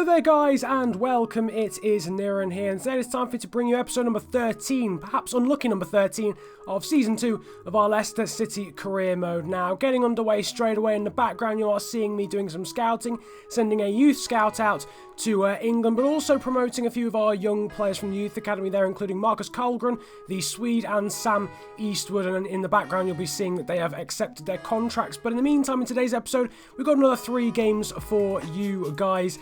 there guys and welcome, it is Niran here and today it's time for me to bring you episode number 13, perhaps unlucky number 13 of season 2 of our Leicester City career mode. Now getting underway straight away, in the background you are seeing me doing some scouting, sending a youth scout out to England, but also promoting a few of our young players from the youth academy there, including Marcus Karlgren, the Swede, and Sam Eastwood, and in the background you'll be seeing that they have accepted their contracts. But in the meantime, in today's episode we've got another 3 games for you guys.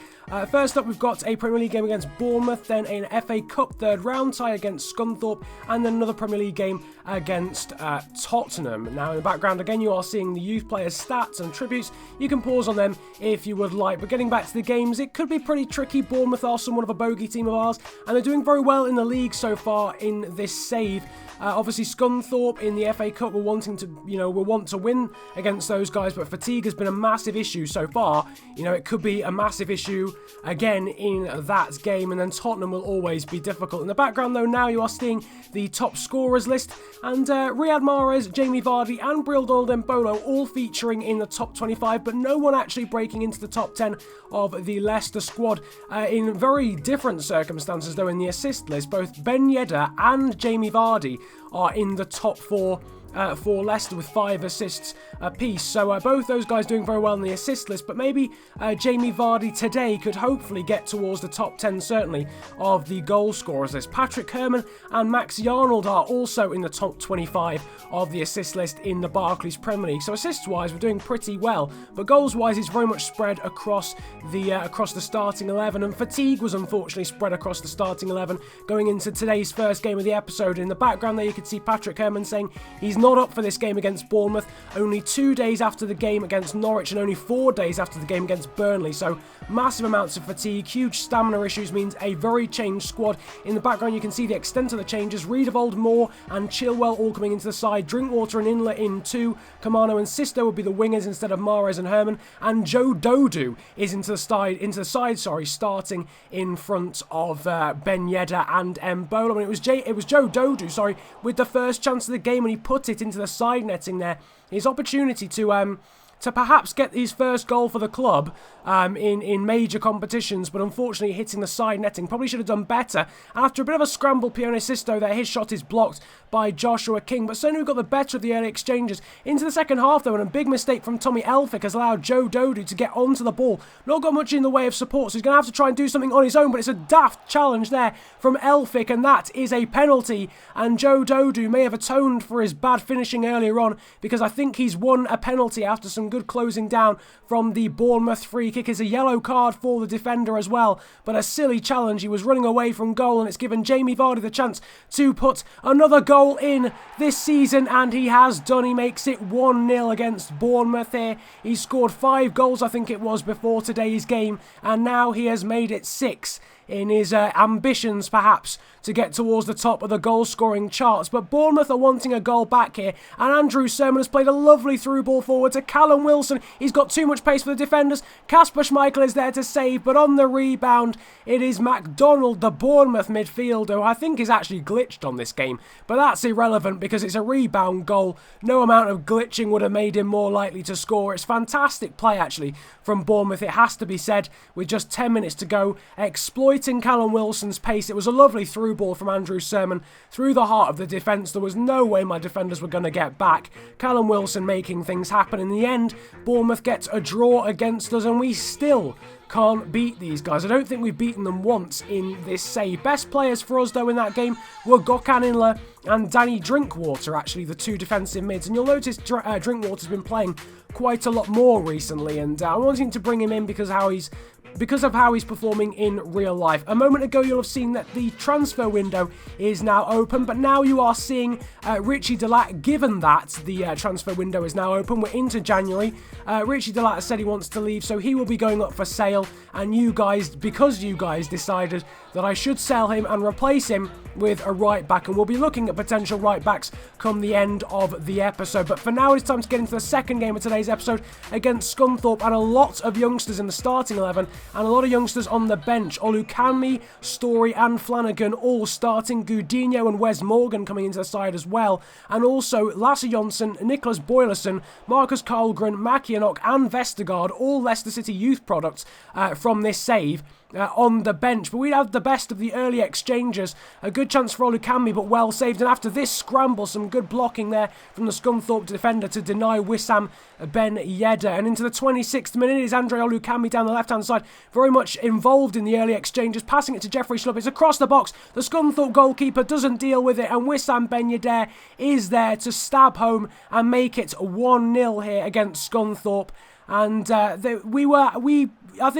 First up, we've got a Premier League game against Bournemouth, then an FA Cup third round tie against Scunthorpe, and then another Premier League game against Tottenham. Now in the background again you are seeing the youth players' stats and tributes. You can pause on them if you would like, but getting back to the games, it could be pretty tricky. Bournemouth are somewhat of a bogey team of ours, and they're doing very well in the league so far in this save. Obviously Scunthorpe in the FA Cup, we're wanting to, we want to win against those guys, but fatigue has been a massive issue so far. It could be a massive issue again in that game, and then Tottenham will always be difficult. In the background though, now you are seeing the top scorers list, and Riyad Mahrez, Jamie Vardy, and Brildol Dembolo all featuring in the top 25, but no one actually breaking into the top 10 of the Leicester squad. In very different circumstances though, in the assist list, both Ben Yedder and Jamie Vardy are in the top 4 for Leicester with 5 assists apiece. So both those guys doing very well in the assist list, but maybe Jamie Vardy today could hopefully get towards the top 10 certainly of the goal scorers list. Patrick Herman and Max Arnold are also in the top 25 of the assist list in the Barclays Premier League. So assists wise we're doing pretty well, but goals wise it's very much spread across the starting 11, and fatigue was unfortunately spread across the starting 11 going into today's first game of the episode. In the background there you can see Patrick Herman saying he's not up for this game against Bournemouth, only 2 days after the game against Norwich and only 4 days after the game against Burnley. So massive amounts of fatigue, huge stamina issues means a very changed squad. In the background you can see the extent of the changes. Riedewald, Moore and Chilwell all coming into the side, Drinkwater and Inler in 2, Kamano and Sisto will be the wingers instead of Mahrez and Herman, and Joe Dodu is into the side, starting in front of Ben Yedder and Mbolo. And it was Joe Dodu, with the first chance of the game, and he put it into the side netting there. His opportunity to perhaps get his first goal for the club in major competitions, but unfortunately hitting the side netting. Probably should have done better. After a bit of a scramble, Pione Sisto there, his shot is blocked by Joshua King, but certainly we got the better of the early exchanges. Into the second half though, and a big mistake from Tommy Elphick has allowed Joe Dodu to get onto the ball. Not got much in the way of support, so he's going to have to try and do something on his own, but it's a daft challenge there from Elphick, and that is a penalty. And Joe Dodu may have atoned for his bad finishing earlier on, because I think he's won a penalty after some good closing down from the Bournemouth free kick. Is a yellow card for the defender as well, but a silly challenge. He was running away from goal, and it's given Jamie Vardy the chance to put another goal in this season, and he has done. He makes it 1-0 against Bournemouth here. He scored 5 goals, I think it was, before today's game, and now he has made it 6 in his ambitions perhaps to get towards the top of the goal scoring charts. But Bournemouth are wanting a goal back here, and Andrew Sermon has played a lovely through ball forward to Callum Wilson. He's got too much pace for the defenders. Kasper Schmeichel is there to save, but on the rebound it is McDonald, the Bournemouth midfielder, who I think is actually glitched on this game, but that's irrelevant because it's a rebound goal. No amount of glitching would have made him more likely to score. It's fantastic play actually from Bournemouth, it has to be said, with just 10 minutes to go, exploiting Callum Wilson's pace. It was a lovely through ball from Andrew Sermon through the heart of the defence. There was no way my defenders were going to get back. Callum Wilson making things happen. In the end, Bournemouth gets a draw against us, and we still can't beat these guys. I don't think we've beaten them once in this save. Best players for us though in that game were Gökhan Inler and Danny Drinkwater, actually the 2 defensive mids, and you'll notice Drinkwater's been playing quite a lot more recently, and I'm wanting to bring him in because of how he's performing in real life. A moment ago you'll have seen that the transfer window is now open, but now you are seeing Richie Delat, given that the transfer window is now open, we're into January, Richie Delat has said he wants to leave, so he will be going up for sale, and because you guys decided that I should sell him and replace him with a right back, and we'll be looking at potential right backs come the end of the episode. But for now it's time to get into the second game of today's episode against Scunthorpe, and a lot of youngsters in the starting 11 and a lot of youngsters on the bench. Olukanmi, Story and Flanagan all starting, Gudinho and Wes Morgan coming into the side as well, and also Lasse Jonsson, Nicholas Boylerson, Marcus Karlgren, Makianok and Vestergaard, all Leicester City youth products from this save. on the bench, but we'd have the best of the early exchanges. A good chance for Olukambi, but well saved, and after this scramble, some good blocking there from the Scunthorpe defender to deny Wissam Ben Yedder. And into the 26th minute is Andre Olukambi down the left-hand side, very much involved in the early exchanges, passing it to Jeffrey Schlupp. It's across the box. The Scunthorpe goalkeeper doesn't deal with it, and Wissam Ben Yedder is there to stab home and make it 1-0 here against Scunthorpe. And I think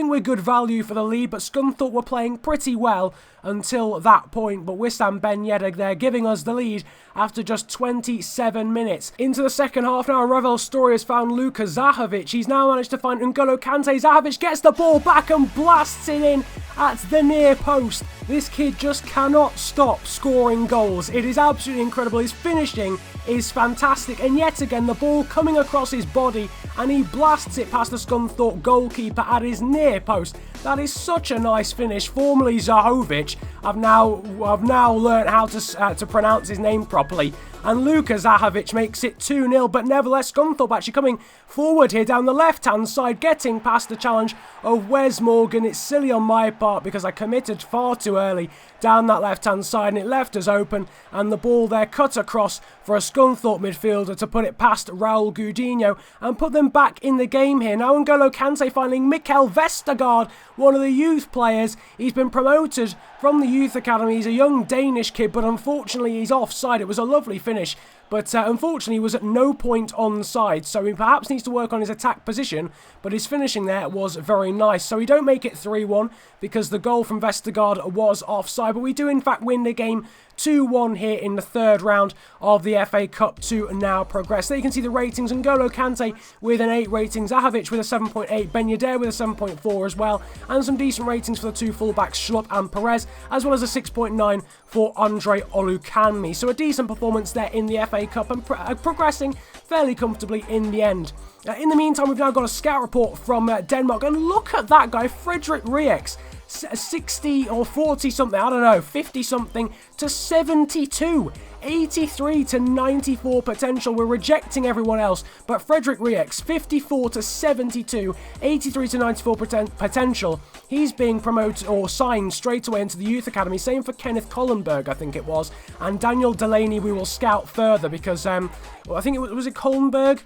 we're good value for the lead, but Scunthorpe were playing pretty well until that point. But Wissam Ben Yedder there giving us the lead after just 27 minutes. Into the second half now, Revel Story has found Luka Zahovic. He's now managed to find N'Golo Kante. Zahovic gets the ball back and blasts it in at the near post. This kid just cannot stop scoring goals. It is absolutely incredible. His finishing is fantastic, and yet again the ball coming across his body and he blasts it past the Scunthorpe goalkeeper at his near post. That is such a nice finish. Formerly Zahovic, I've now learned how to pronounce his name properly. And Luka Zahovic makes it 2-0, but nevertheless Scunthorpe actually coming forward here down the left-hand side, getting past the challenge of Wes Morgan. It's silly on my part because I committed far too early down that left-hand side and it left us open, and the ball there cut across for a Scunthorpe midfielder to put it past Raul Gudinho and put them back in the game here. Now N'Golo Kante finding Mikkel Vestergaard, one of the youth players. He's been promoted from the youth academy. He's a young Danish kid, but unfortunately he's offside. It was a lovely finish, but unfortunately he was at no point onside, so he perhaps needs to work on his attack position, but his finishing there was very nice. So we don't make it 3-1 because the goal from Vestergaard was offside, but we do in fact win the game 2-1 here in the third round of the FA Cup to now progress. There you can see the ratings. N'Golo Kante with an 8 rating, Zahovic with a 7.8, Ben Yedder with a 7.4 as well, and some decent ratings for the two fullbacks Schlupp and Perez, as well as a 6.9 for Andre Olukambi. So a decent performance there in the FA Cup and progressing fairly comfortably in the end. In the meantime, we've now got a scout report from Denmark, and look at that guy, Frederick Riex. 60 or 40 something, I don't know, 50 something to 72. 83 to 94 potential. We're rejecting everyone else, but Frederick Riex, 54 to 72, 83 to 94 potential. He's being promoted or signed straight away into the youth academy. Same for Kenneth Collenberg, I think it was, and Daniel Delaney we will scout further because well, I think it was it Collenberg,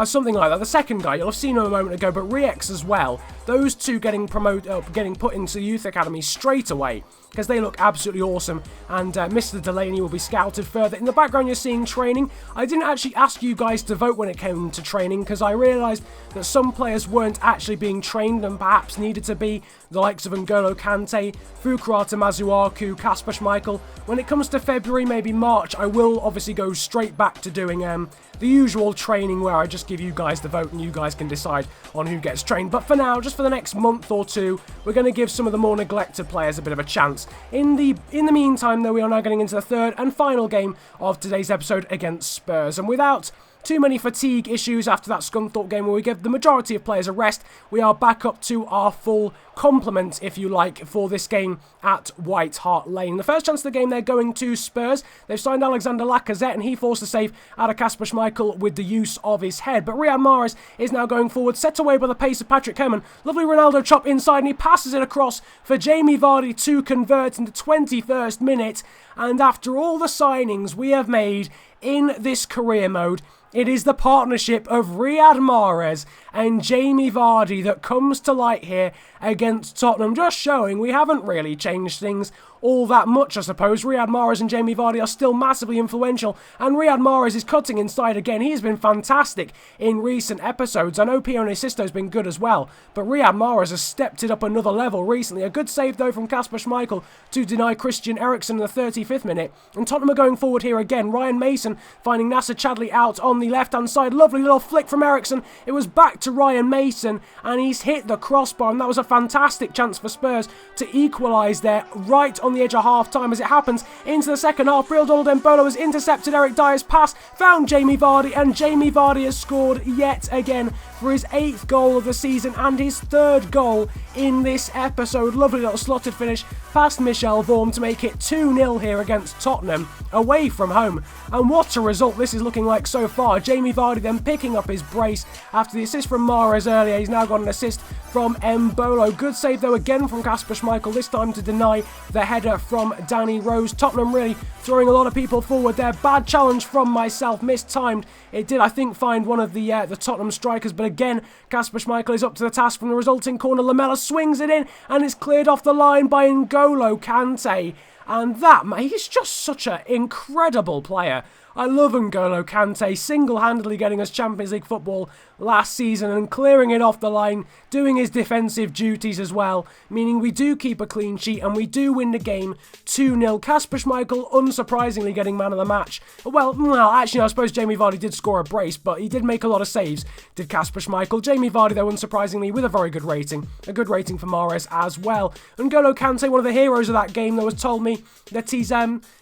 something like that. The second guy, you'll have seen him a moment ago, but Riex as well. Those two getting promoted, getting put into the youth academy straight away, because they look absolutely awesome, and Mr. Delaney will be scouted further. In the background you're seeing training. I didn't actually ask you guys to vote when it came to training because I realised that some players weren't actually being trained and perhaps needed to be, the likes of N'Golo Kante, Fukurata Masuaku, Kasper Schmeichel. When it comes to February, maybe March, I will obviously go straight back to doing the usual training where I just give you guys the vote and you guys can decide on who gets trained. But for now, just for the next month or two, we're going to give some of the more neglected players a bit of a chance. In the meantime, though, we are now getting into the third and final game of today's episode against Spurs. And without too many fatigue issues after that Scunthorpe game where we give the majority of players a rest, we are back up to our full complement, if you like, for this game at White Hart Lane. The first chance of the game, they're going to Spurs. They've signed Alexander Lacazette, and he forced a save out of Kasper Schmeichel with the use of his head. But Riyad Mahrez is now going forward, set away by the pace of Patrick Herman. Lovely Ronaldo chop inside, and he passes it across for Jamie Vardy to convert in the 21st minute. And after all the signings we have made in this career mode, it is the partnership of Riyad Mahrez and Jamie Vardy that comes to light here against Tottenham, just showing we haven't really changed things all that much, I suppose. Riyad Mahrez and Jamie Vardy are still massively influential, and Riyad Mahrez is cutting inside again. He has been fantastic in recent episodes. I know Pione Sisto's been good as well, but Riyad Mahrez has stepped it up another level recently. A good save, though, from Kasper Schmeichel to deny Christian Eriksen in the 35th minute. And Tottenham are going forward here again. Ryan Mason finding Nasser Chadli out on the left-hand side. Lovely little flick from Eriksen. It was back to Ryan Mason, and he's hit the crossbar, and that was a fantastic chance for Spurs to equalise there right on the edge of half-time. As it happens into the second half, Bril Donald Embolo has intercepted Eric Dyer's pass, found Jamie Vardy, and Jamie Vardy has scored yet again for his 8th goal of the season and his 3rd goal in this episode. Lovely little slotted finish past Michel Vorm to make it 2-0 here against Tottenham, away from home. And what a result this is looking like so far. Jamie Vardy then picking up his brace after the assist from Mahrez earlier. He's now got an assist from Mbolo. Good save though again from Kasper Schmeichel, this time to deny the header from Danny Rose. Tottenham really throwing a lot of people forward there. Bad challenge from myself, mistimed. It did, I think, find one of the Tottenham strikers, but again, Kasper Schmeichel is up to the task from the resulting corner. Lamela swings it in, and it's cleared off the line by N'Golo Kanté. And that, man, he's just such an incredible player. I love N'Golo Kanté, single-handedly getting us Champions League football last season and clearing it off the line, doing his defensive duties as well, meaning we do keep a clean sheet and we do win the game 2-0. Kasper Schmeichel, unsurprisingly, getting man of the match. Well, actually, I suppose Jamie Vardy did score a brace, but he did make a lot of saves, did Kasper Schmeichel. Jamie Vardy, though, unsurprisingly, with a very good rating. A good rating for Mahrez as well. N'Golo Kanté, one of the heroes of that game, though, has told me that he's,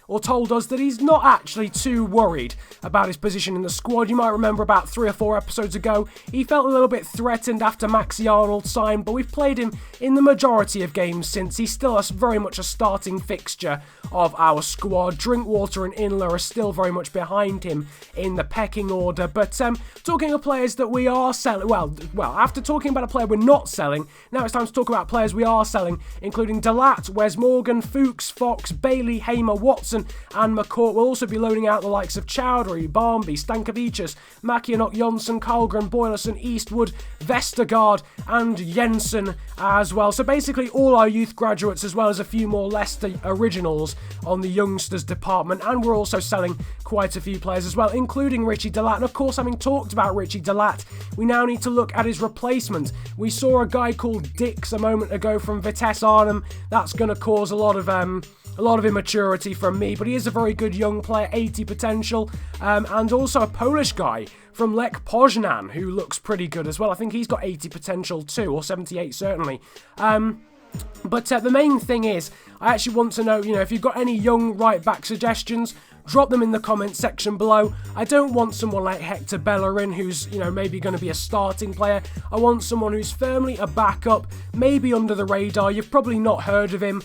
or told us that he's not actually too worried about his position in the squad. You might remember about 3 or 4 episodes ago, he felt a little bit threatened after Maxi Arnold signed, but we've played him in the majority of games since. He's still very much a starting fixture of our squad. Drinkwater and Inler are still very much behind him in the pecking order. But talking of players that we are selling, well, after talking about a player we're not selling, now it's time to talk about players we are selling, including Delat, Wes Morgan, Fuchs, Fox, Bailey, Hamer, Watson and McCourt. We'll also be loading out the likes of Chowdhury, Barmby, Stankovic, Makianok, Jonsson, Karlgren, Boylerson, Eastwood, Vestergaard and Jensen as well. So basically all our youth graduates, as well as a few more Leicester originals on the youngsters department. And we're also selling quite a few players as well, including Richie Delat. And of course, having talked about Richie Delat, we now need to look at his replacement. We saw a guy called Dix a moment ago from Vitesse Arnhem. That's going to cause a lot of immaturity from me, but he is a very good young player, 80 potential, and also a Polish guy from Lech Poznan who looks pretty good as well. I think he's got 80 potential too, or 78 certainly. But the main thing is, I actually want to know, if you've got any young right-back suggestions, drop them in the comments section below. I don't want someone like Hector Bellerin, who's, maybe going to be a starting player. I want someone who's firmly a backup, maybe under the radar. You've probably not heard of him,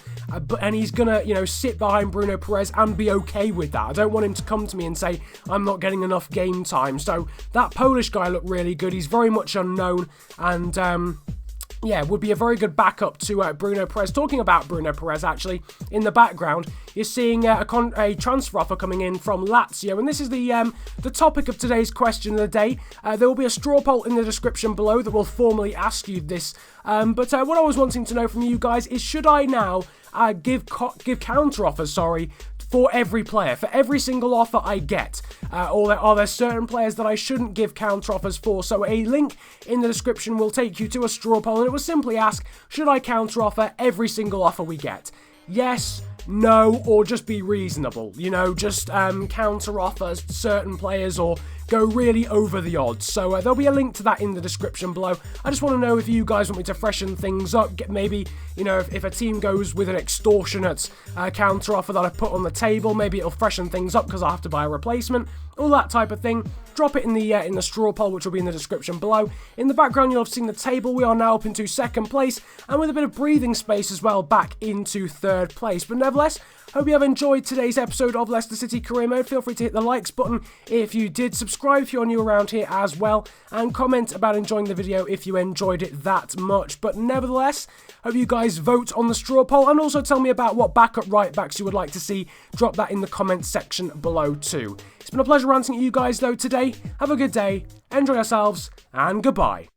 and he's going to, sit behind Bruno Perez and be okay with that. I don't want him to come to me and say, I'm not getting enough game time. So that Polish guy looked really good. He's very much unknown, and yeah, would be a very good backup to Bruno Perez. Talking about Bruno Perez, actually, in the background, you're seeing a transfer offer coming in from Lazio, and this is the topic of today's question of the day. There will be a straw poll in the description below that will formally ask you this. But what I was wanting to know from you guys is, should I now give counter offers, for every player, for every single offer I get? Or are there certain players that I shouldn't give counter offers for? So a link in the description will take you to a straw poll, and it will simply ask, should I counter offer every single offer we get? Yes, no, or just be reasonable, just counter offers certain players or go really over the odds. So there'll be a link to that in the description below. I just want to know if you guys want me to freshen things up, maybe, if a team goes with an extortionate counter offer that I put on the table, maybe it'll freshen things up because I'll have to buy a replacement, all that type of thing. Drop it in the straw poll, which will be in the description below. In the background, you'll have seen the table. We are now up into 2nd place, and with a bit of breathing space as well, back into 3rd place. But nevertheless, hope you have enjoyed today's episode of Leicester City Career Mode. Feel free to hit the likes button if you did. Subscribe if you're new around here as well, and comment about enjoying the video if you enjoyed it that much. But nevertheless, hope you guys vote on the straw poll, and also tell me about what backup right backs you would like to see. Drop that in the comments section below too. It's been a pleasure ranting at you guys though today. Have a good day, enjoy yourselves, and goodbye.